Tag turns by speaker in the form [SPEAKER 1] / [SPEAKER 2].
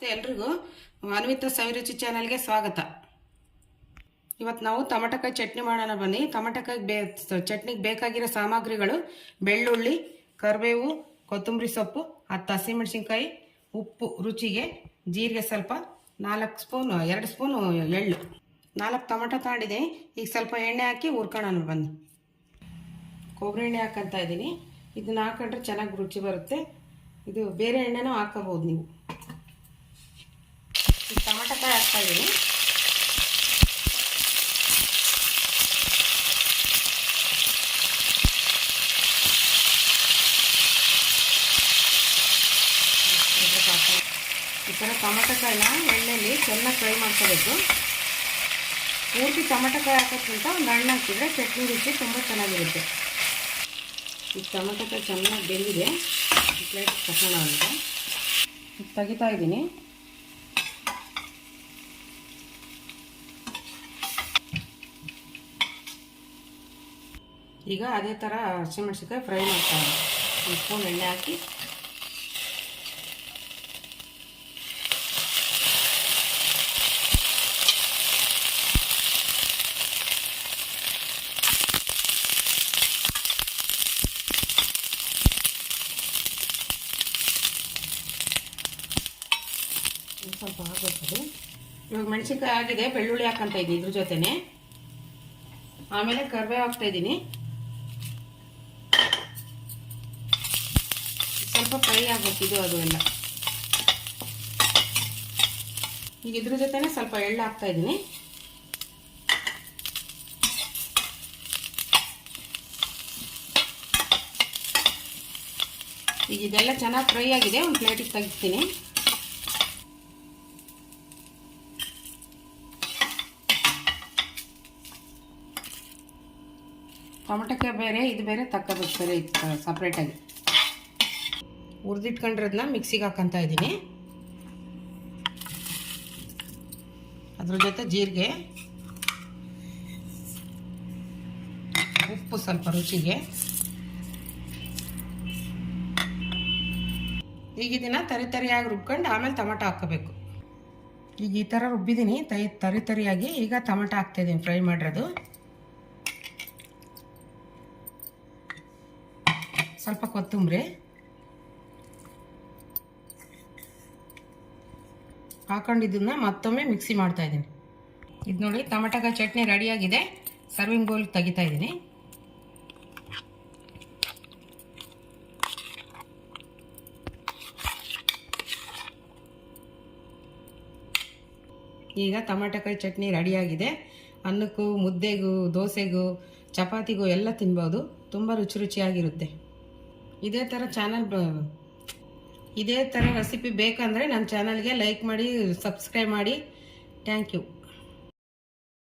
[SPEAKER 1] ಎಲ್ರಿಗೂ ಅನ್ವಿತಾ ಸವಿರುಚಿ ಚಾನಲ್ಗೆ ಸ್ವಾಗತ. ಇವತ್ತು ನಾವು ಟೊಮೆಟೊಕಾಯಿ ಚಟ್ನಿ ಮಾಡೋಣ ಬನ್ನಿ. ಟೊಮೆಟೊಕಾಯಿ ಚಟ್ನಿಗೆ ಬೇಕಾಗಿರೋ ಸಾಮಗ್ರಿಗಳು: ಬೆಳ್ಳುಳ್ಳಿ, ಕರಿಬೇವು, ಕೊತ್ತಂಬರಿ ಸೊಪ್ಪು, 10 ಹಸಿಮೆಣಸಿನ್ಕಾಯಿ, ಉಪ್ಪು ರುಚಿಗೆ, ಜೀರಿಗೆ ಸ್ವಲ್ಪ, 2 ಸ್ಪೂನು ಎಳ್ಳು, 4 ಟೊಮೆಟೊ ತಗೊಂಡಿದ್ದೀನಿ. ಈಗ ಸ್ವಲ್ಪ ಎಣ್ಣೆ ಹಾಕಿ ಹುರ್ಕೊಳ್ಳೋಣ ಬನ್ನಿ. ಕೊಬ್ಬರಿ ಎಣ್ಣೆ ಹಾಕಂತ ಇದ್ದೀನಿ. ಇದನ್ನ ಹಾಕೊಂಡ್ರೆ ಚೆನ್ನಾಗಿ ರುಚಿ ಬರುತ್ತೆ. ಇದು ಬೇರೆ ಎಣ್ಣೆನೂ ಹಾಕೋಬಹುದು ನೀವು. ಟೊಮೆಟೊಕಾಯಿ ಹಾಕ್ತಾ ಇದ್ದೀನಿ. ಈ ಥರ ಟೊಮೆಟೊಕಾಯಿನ ಎಣ್ಣೆಯಲ್ಲಿ ಚೆನ್ನಾಗಿ ಫ್ರೈ ಮಾಡ್ಕೋಬೇಕು. ಪೂರ್ತಿ ಟೊಮೆಟೊಕಾಯಿ ಹಾಕೋಕ್ಕಿಂತ ಒಂದು ಹಣ್ಣು ಹಾಕಿದರೆ ಚಟ್ನಿ ರುಚಿ ತುಂಬ ಚೆನ್ನಾಗಿರುತ್ತೆ. ಈ ಟೊಮೆಟೊಕಾಯಿ ಚೆನ್ನಾಗಿ ಬೆಂದಿದೆ. ಪ್ಲೇಟ್ ತಗೋಣ ಅಂತ ತೆಗಿತಾ ಇದ್ದೀನಿ. ಈಗ ಅದೇ ಥರ ಹಸಿಮೆಣಸಿನ್ಕಾಯಿ ಫ್ರೈ ಮಾಡ್ತಾರೆ. 1 ಸ್ಪೂನ್ ಎಣ್ಣೆ ಹಾಕಿ ಸ್ವಲ್ಪ ಹಾಕಬೇಕು. ಇವಾಗ ಮೆಣಸಿನ್ಕಾಯಿ ಆಗಿದೆ, ಬೆಳ್ಳುಳ್ಳಿ ಹಾಕಂತ ಇದ್ದೀನಿ ಇದ್ರ ಜೊತೆನೆ. ಆಮೇಲೆ ಕರಿಬೇವು ಹಾಕ್ತಾ ಇದ್ದೀನಿ. ಸ್ವಲ್ಪ ಫ್ರೈ ಆಗಬೇಕು ಇದು ಅದು ಎಲ್ಲ. ಈಗ ಇದ್ರ ಜೊತೆನೆ ಸ್ವಲ್ಪ ಎಳ್ಳು ಹಾಕ್ತಾ ಇದ್ದೀನಿ. ಈಗ ಇದೆಲ್ಲ ಚೆನ್ನಾಗಿ ಫ್ರೈ ಆಗಿದೆ. ಒಂದು ಪ್ಲೇಟಿಗೆ ತೆಗಿತೀನಿ. ಟೊಮೆಟೊಕಾಯಿ ಬೇರೆ ಇದು ಬೇರೆ ತಕ್ಕೋಬೇಕು ಸರಿ ಸಪ್ರೇಟಾಗಿ. ಹುರಿದಿಟ್ಕೊಂಡಿರೋದನ್ನ ಮಿಕ್ಸಿಗೆ ಹಾಕಂತ ಇದ್ದೀನಿ. ಅದ್ರ ಜೊತೆ ಜೀರಿಗೆ, ಉಪ್ಪು ಸ್ವಲ್ಪ ರುಚಿಗೆ. ಈಗ ಇದನ್ನ ತರಿಯಾಗಿ ರುಬ್ಕೊಂಡು ಆಮೇಲೆ ಟೊಮೆಟೊ ಹಾಕೋಬೇಕು. ಈಗ ಈ ಥರ ರುಬ್ಬಿದ್ದೀನಿ ತರಿಯಾಗಿ. ಈಗ ಟೊಮೆಟೊ ಹಾಕ್ತಾಯಿದ್ದೀನಿ ಫ್ರೈ ಮಾಡಿರೋದು. ಸ್ವಲ್ಪ ಕೊತ್ತಂಬರಿ ಹಾಕೊಂಡಿದ್ದನ್ನ ಮತ್ತೊಮ್ಮೆ ಮಿಕ್ಸಿ ಮಾಡ್ತಾ ಇದ್ದೀನಿ. ಇದು ನೋಡಿ ಟೊಮೆಟೊಕಾಯಿ ಚಟ್ನಿ ರೆಡಿಯಾಗಿದೆ. ಸರ್ವಿಂಗ್ ಬೌಲ್ ತೆಗಿತಾ ಇದ್ದೀನಿ. ಈಗ ಟೊಮೆಟೊಕಾಯಿ ಚಟ್ನಿ ರೆಡಿಯಾಗಿದೆ. ಅನ್ನಕ್ಕೂ, ಮುದ್ದೆಗೂ, ದೋಸೆಗೂ, ಚಪಾತಿಗೂ ಎಲ್ಲ ತಿನ್ಬೋದು. ತುಂಬ ರುಚಿಯಾಗಿರುತ್ತೆ. ಇದೇ ಥರ ರೆಸಿಪಿ ಬೇಕಂದರೆ ನನ್ನ ಚಾನಲ್ಗೆ ಲೈಕ್ ಮಾಡಿ, ಸಬ್ಸ್ಕ್ರೈಬ್ ಮಾಡಿ. Thank you.